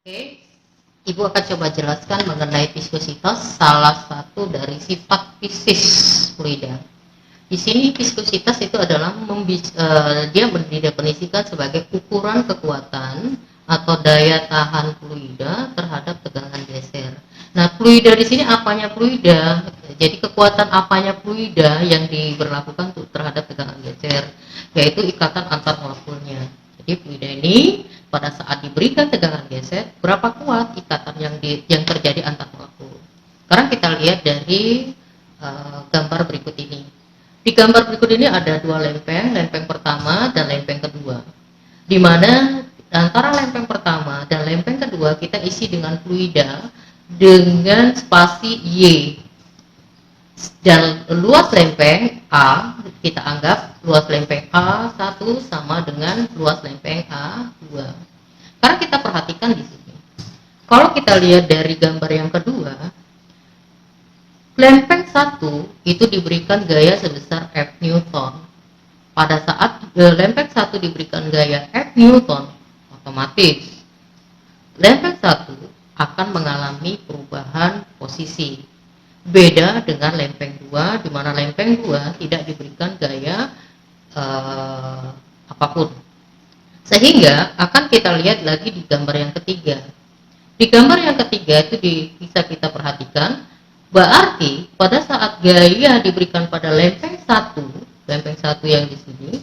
Oke, Ibu akan coba jelaskan mengenai viskositas, salah satu dari sifat fisis fluida. Di sini viskositas itu adalah dia didefinisikan sebagai ukuran kekuatan atau daya tahan fluida terhadap tegangan geser. Nah, fluida di sini apanya fluida? Jadi kekuatan apanya fluida yang diberlakukan terhadap tegangan geser, yaitu ikatan antar molekulnya. Jadi fluida ini pada saat diberikan tegangan geser, berapa kuat ikatan yang terjadi antar molekul. Sekarang kita lihat dari gambar berikut ini. Di gambar berikut ini ada dua lempeng, lempeng pertama dan lempeng kedua. Di mana antara lempeng pertama dan lempeng kedua kita isi dengan fluida dengan spasi Y. Dan luas lempeng A, kita anggap luas lempeng A1 sama dengan luas lempeng A2. Sekarang kita perhatikan di sini. Kalau kita lihat dari gambar yang kedua, lempeng 1 itu diberikan gaya sebesar F Newton. Pada saat lempeng 1 diberikan gaya F Newton, otomatis lempeng 1 akan mengalami perubahan posisi. Beda dengan lempeng 2, di mana lempeng 2 tidak diberikan gaya apapun. Sehingga akan kita lihat lagi di gambar yang ketiga. Di gambar yang ketiga itu bisa kita perhatikan, berarti pada saat gaya diberikan pada lempeng 1 yang di sini,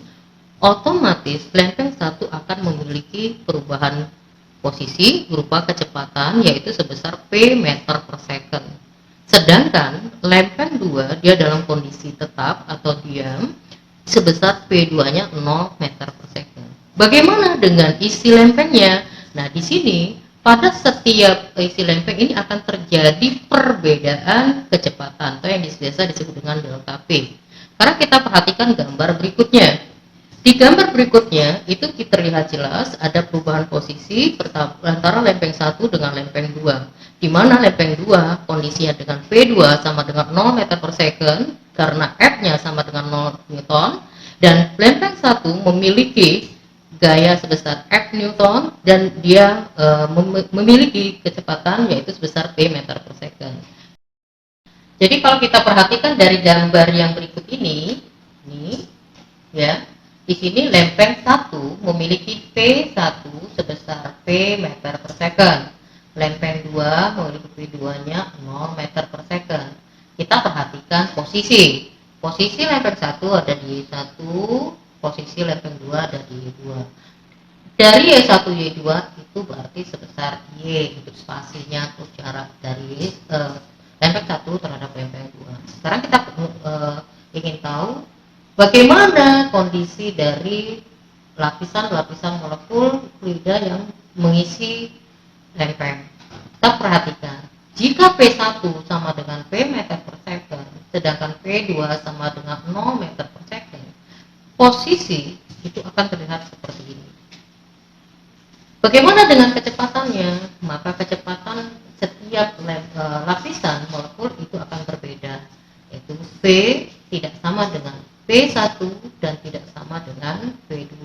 otomatis lempeng 1 akan memiliki perubahan posisi berupa kecepatan yaitu sebesar P meter per second. Sedangkan lempeng 2 dia dalam kondisi tetap atau diam sebesar P2-nya 0 meter per second. Bagaimana dengan isi lempengnya? Nah, di sini pada setiap isi lempeng ini akan terjadi perbedaan kecepatan atau yang biasa disebut dengan delta P. Karena kita perhatikan gambar berikutnya. Di gambar berikutnya itu kita lihat jelas ada perubahan posisi antara lempeng 1 dengan lempeng 2. Di mana lempeng 2 kondisinya dengan P2 sama dengan 0 meter per second karena F-nya sama dengan 0 Newton, dan lempeng 1 memiliki gaya sebesar F Newton dan dia memiliki kecepatan yaitu sebesar P meter per second. Jadi kalau kita perhatikan dari gambar yang berikut ini ya, di sini lempeng 1 memiliki P1 sebesar P meter per second. Lempeng 2 memiliki P2-nya 0 meter per second. Kita perhatikan posisi. Posisi lempeng 1 ada di 1, posisi lempeng 2 ada di 2. Dari Y1 Y2 itu berarti sebesar Y untuk spasinya atau jarak dari lempeng 1 terhadap lempeng 2. Sekarang kita ingin tahu bagaimana kondisi dari lapisan-lapisan molekul fluida yang mengisi lempeng. Kita perhatikan, jika P1 sama dengan P meter per second, sedangkan P2 sama dengan 0 meter per second, posisi itu akan terlihat seperti ini. Bagaimana dengan kecepatannya? Maka kecepatan setiap lapisan molekul itu akan berbeda, yaitu V tidak sama dengan P1 dan tidak sama dengan P2.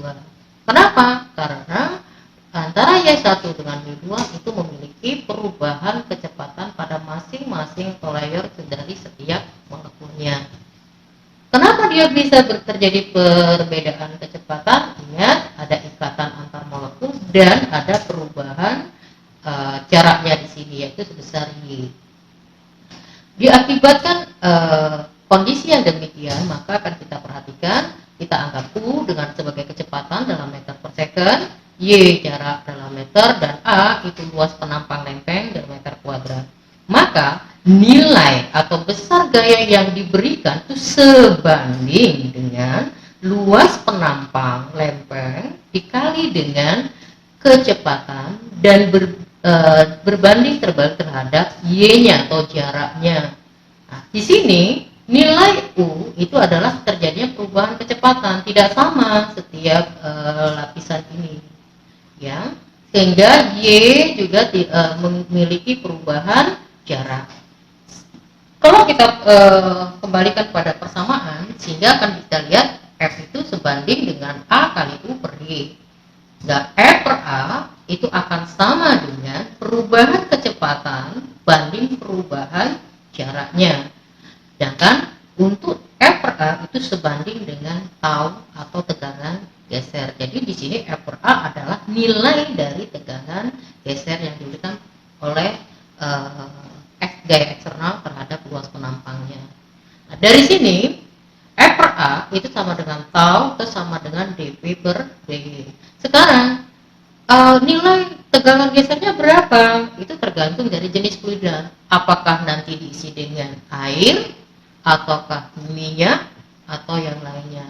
Kenapa? Karena antara Y1 dengan Y2 itu memiliki perubahan kecepatan pada masing-masing layer dari setiap molekulnya. Kenapa dia bisa terjadi perbedaan kecepatan? Ingat, ada ikatan antar molekul dan ada perubahan jaraknya di sini yaitu sebesar Y. Diakibatkan kondisi yang demikian, maka akan kita perhatikan, kita anggap U dengan sebagai kecepatan dalam meter per second, Y jarak dalam meter, dan A itu luas penampang lempeng dalam meter kuadrat. Maka nilai atau besar gaya yang diberikan itu sebanding dengan luas penampang lempeng dikali dengan kecepatan dan berbanding terbalik terhadap Y-nya atau jaraknya. Nah, di sini nilai U itu adalah terjadinya perubahan kecepatan tidak sama setiap lapisan ini, ya, sehingga Y juga memiliki perubahan jarak. Kalau kita kembalikan pada persamaan, sehingga akan kita lihat F itu sebanding dengan A kali U per Y. Nah, F per A itu akan sama dengan perubahan kecepatan banding perubahan jaraknya. Sedangkan untuk F per A itu sebanding dengan tau atau tegangan geser. Jadi di sini F per A adalah nilai dari tegangan geser yang diberikan oleh gaya eksternal terhadap ruas penampangnya. Nah, dari sini F per A itu sama dengan tau atau sama dengan dP per dG. Sekarang nilai tegangan gesernya berapa? Itu tergantung dari jenis fluida. Apakah nanti diisi dengan air, ataukah minyak, atau yang lainnya.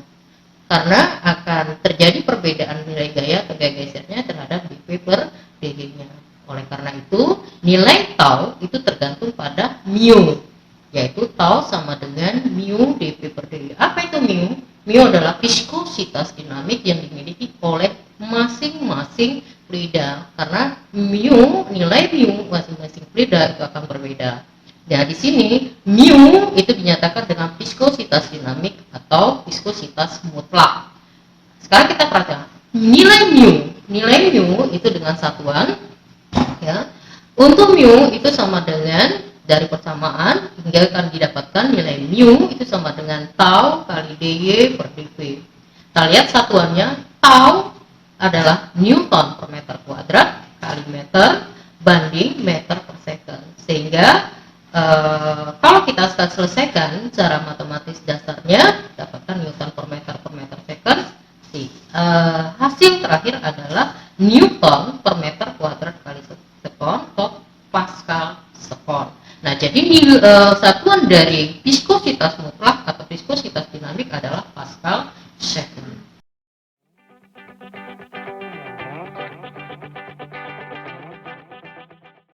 Karena akan terjadi perbedaan nilai gaya atau gaya gesernya terhadap dP per dG-nya. Oleh karena itu, nilai tau itu tergantung pada mu, yaitu tau sama dengan mu dP per dG. Apa itu mu? Mu adalah viskositas dinamik yang dimiliki oleh masing-masing fluida, karena nilai mu masing-masing fluida itu akan berbeda. Nah, di sini mu itu dinyatakan dengan viskositas dinamik atau viskositas mutlak. Sekarang kita perhatikan nilai mu itu dengan satuan, ya. Untuk mu itu sama dengan dari persamaan hingga akan didapatkan nilai mu itu sama dengan tau kali dy per dv. Kita lihat satuannya, tau adalah newton per meter kuadrat kali meter banding meter per second. Sehingga kalau kita selesaikan secara matematis dasarnya, dapatkan newton per meter second. Hasil terakhir adalah newton per meter kuadrat kali sekon atau pascal sekon. Nah, jadi satuan dari viskositas